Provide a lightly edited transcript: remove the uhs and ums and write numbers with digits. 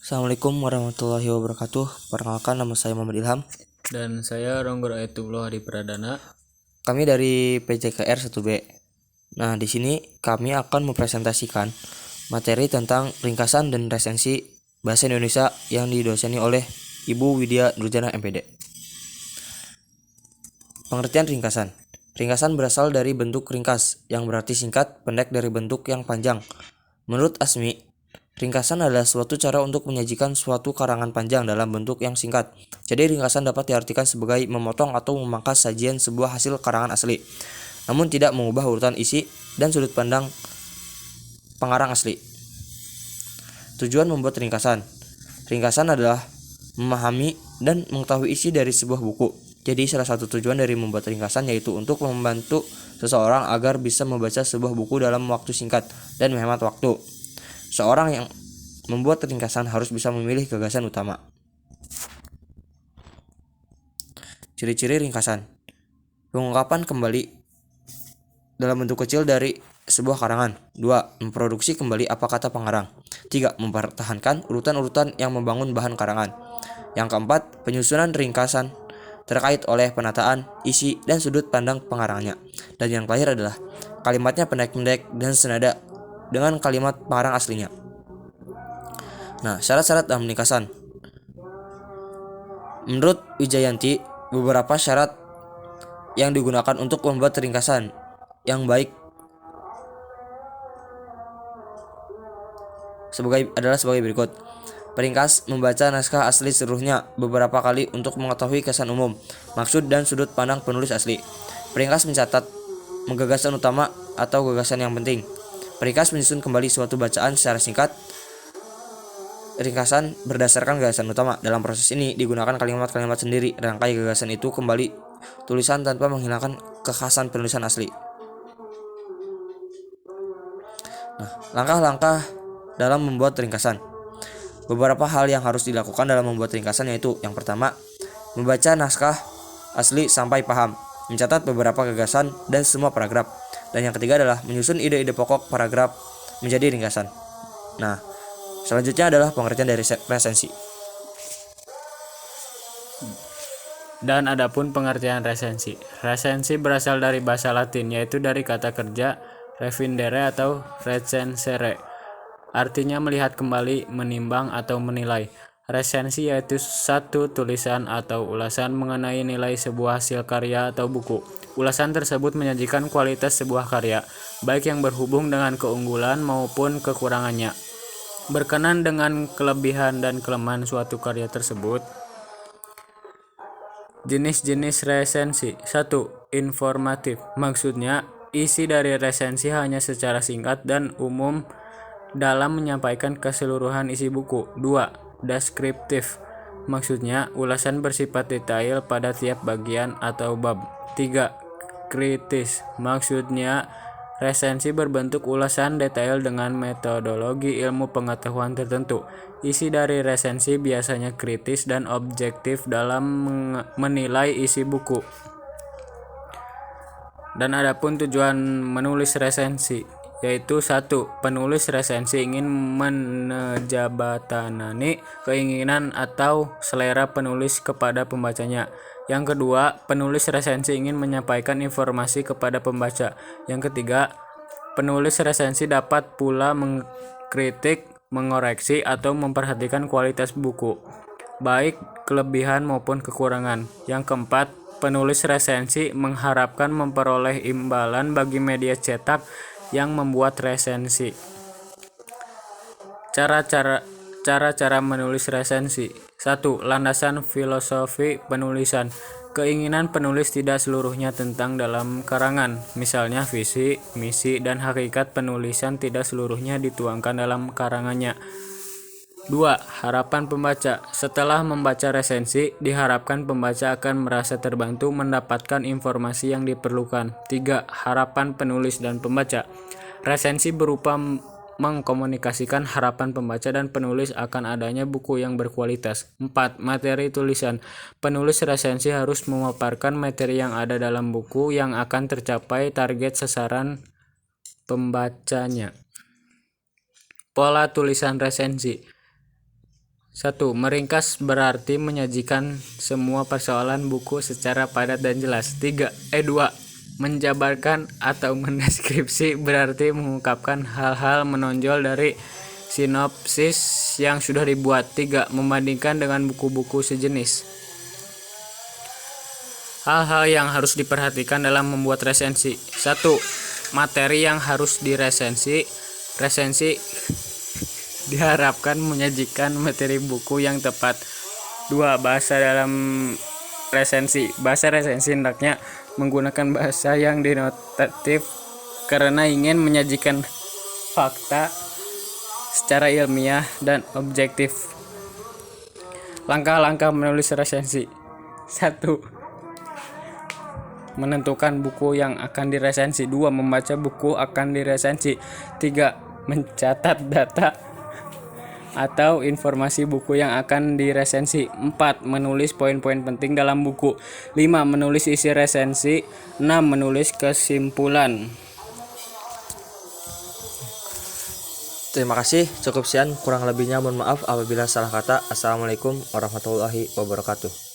Assalamualaikum warahmatullahi wabarakatuh. Perkenalkan, nama saya Muhammad Ilham. Dan saya Ronggor Ayatullah Hadi Pradana. Kami dari PJKR 1B. Nah, di sini kami akan mempresentasikan materi tentang ringkasan dan resensi bahasa Indonesia yang didoseni oleh Ibu Widya Nurjana MPD. Pengertian ringkasan. Ringkasan berasal dari bentuk ringkas, yang berarti singkat, pendek dari bentuk yang panjang. Menurut Asmi, ringkasan adalah suatu cara untuk menyajikan suatu karangan panjang dalam bentuk yang singkat. Jadi ringkasan dapat diartikan sebagai memotong atau memangkas sajian sebuah hasil karangan asli, namun tidak mengubah urutan isi dan sudut pandang pengarang asli. Tujuan membuat ringkasan. Ringkasan adalah memahami dan mengetahui isi dari sebuah buku. Jadi salah satu tujuan dari membuat ringkasan yaitu untuk membantu seseorang agar bisa membaca sebuah buku dalam waktu singkat dan menghemat waktu. Seorang yang membuat ringkasan harus bisa memilih gagasan utama. Ciri-ciri ringkasan. Pengungkapan kembali dalam bentuk kecil dari sebuah karangan. 2. Memproduksi kembali apa kata pengarang. 3. Mempertahankan urutan-urutan yang membangun bahan karangan. Yang keempat, penyusunan ringkasan terkait oleh penataan, isi, dan sudut pandang pengarangnya. Dan yang terakhir adalah kalimatnya pendek-pendek dan senada dengan kalimat pengarang aslinya. Nah, syarat-syarat dalam ringkasan. Menurut Wijayanti, beberapa syarat yang digunakan untuk membuat ringkasan yang baik sebagai berikut. Peringkas membaca naskah asli seluruhnya beberapa kali untuk mengetahui kesan umum, maksud dan sudut pandang penulis asli. Peringkas mencatat gagasan utama atau gagasan yang penting. Peringkas menyusun kembali suatu bacaan secara singkat. Ringkasan berdasarkan gagasan utama. Dalam proses ini digunakan kalimat-kalimat sendiri. Rangkai gagasan itu kembali tulisan tanpa menghilangkan kekhasan penulisan asli. Nah, langkah-langkah dalam membuat ringkasan. Beberapa hal yang harus dilakukan dalam membuat ringkasan yaitu: yang pertama, membaca naskah asli sampai paham, mencatat beberapa gagasan dan semua paragraf. Dan yang ketiga adalah menyusun ide-ide pokok paragraf menjadi ringkasan. Nah, selanjutnya adalah pengertian dari resensi. Dan adapun pengertian resensi. Resensi berasal dari bahasa Latin, yaitu dari kata kerja revindere atau recensere. Artinya melihat kembali, menimbang, atau menilai. Resensi yaitu satu tulisan atau ulasan mengenai nilai sebuah hasil karya atau buku. Ulasan tersebut menyajikan kualitas sebuah karya, baik yang berhubung dengan keunggulan maupun kekurangannya, berkenan dengan kelebihan dan kelemahan suatu karya tersebut. Jenis-jenis resensi. 1. Informatif. Maksudnya, isi dari resensi hanya secara singkat dan umum dalam menyampaikan keseluruhan isi buku. 2. Deskriptif. Maksudnya, ulasan bersifat detail pada tiap bagian atau bab. 3. Kritis. Maksudnya, resensi berbentuk ulasan detail dengan metodologi ilmu pengetahuan tertentu. Isi dari resensi biasanya kritis dan objektif dalam menilai isi buku. Dan adapun tujuan menulis resensi, yaitu 1. Penulis resensi ingin menjabatanani keinginan atau selera penulis kepada pembacanya. Yang kedua, penulis resensi ingin menyampaikan informasi kepada pembaca. Yang ketiga, penulis resensi dapat pula mengkritik, mengoreksi, atau memperhatikan kualitas buku, baik kelebihan maupun kekurangan. Yang keempat, penulis resensi mengharapkan memperoleh imbalan bagi media cetak yang membuat resensi. Cara-cara menulis resensi. 1. Landasan filosofi penulisan. Keinginan penulis tidak seluruhnya tentang dalam karangan. Misalnya visi, misi, dan hakikat penulisan tidak seluruhnya dituangkan dalam karangannya. 2. Harapan pembaca. Setelah membaca resensi, diharapkan pembaca akan merasa terbantu mendapatkan informasi yang diperlukan. 3. Harapan penulis dan pembaca. Resensi berupa mengkomunikasikan harapan pembaca dan penulis akan adanya buku yang berkualitas. 4. Materi tulisan. Penulis resensi harus memaparkan materi yang ada dalam buku yang akan tercapai target sasaran pembacanya. Pola tulisan resensi. 1. Meringkas berarti menyajikan semua persoalan buku secara padat dan jelas. 2. Menjabarkan atau mendeskripsi berarti mengungkapkan hal-hal menonjol dari sinopsis yang sudah dibuat. 3. Membandingkan dengan buku-buku sejenis. Hal-hal yang harus diperhatikan dalam membuat resensi. 1. Materi yang harus diresensi. Resensi diharapkan menyajikan materi buku yang tepat. 2. Bahasa dalam resensi. Bahasa resensi hendaknya menggunakan bahasa yang denotatif karena ingin menyajikan fakta secara ilmiah dan objektif. Langkah-langkah menulis resensi. 1. Menentukan buku yang akan diresensi. 2. Membaca buku akan diresensi. 3. Mencatat data atau informasi buku yang akan diresensi. 4. Menulis poin-poin penting dalam buku. 5. Menulis isi resensi. 6. Menulis kesimpulan. Terima kasih, cukup sekian, kurang lebihnya mohon maaf apabila salah kata. Assalamualaikum warahmatullahi wabarakatuh.